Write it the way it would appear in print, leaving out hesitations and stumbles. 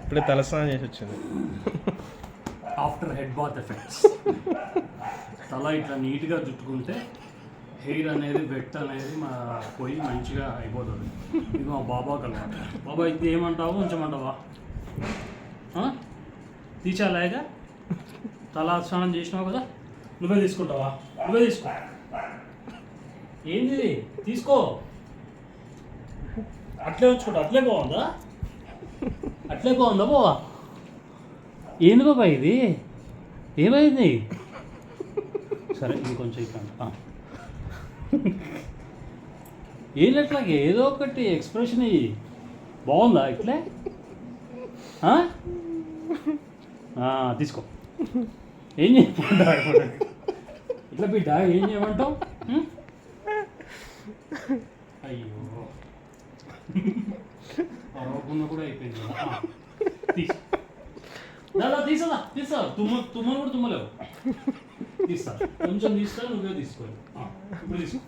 ఇప్పుడే తలస్నానం చేసి వచ్చింది. After head bath effects. తల ఇట్లా నీట్గా చుట్టుకుంటే హెయిర్ అనేది వెట్ అనేది మా పోయి మంచిగా అయిపోతుంది. ఇది మా బాబాకి అన్నమాట. బాబా ఇది ఏమంటావు ఉంచమంటావా? తీసాలాగా తల స్నానం చేసినావు కదా, నువ్వే తీసుకుంటావా? నువ్వే తీసుకో. ఏంది తీసుకో, అట్లే ఉంచుకుంటా. అట్లే బాగుందా? అట్లే బాగుందా బావా? ఏంది బాబా ఇది? ఏమైంది? సరే ఇంకొంచెం ఇక్కడ ఏట్లాగే ఏదో ఒకటి ఎక్స్ప్రెషన్ ఇయ్యి. బాగుందా ఇట్లే? తీసుకో. ఏం చేయమంటావు ఇట్లా బిడ్డ? ఏం చేయమంటావు? అయ్యో అరవకుండా కూడా అయిపోయింది. తీసా తీసా తుమ్మలు కూడా తుమ్మలేవు. తీస్తా కొంచెం తీస్తా, నువ్వే తీసుకోవాలి. ఇప్పుడు తీసుకో.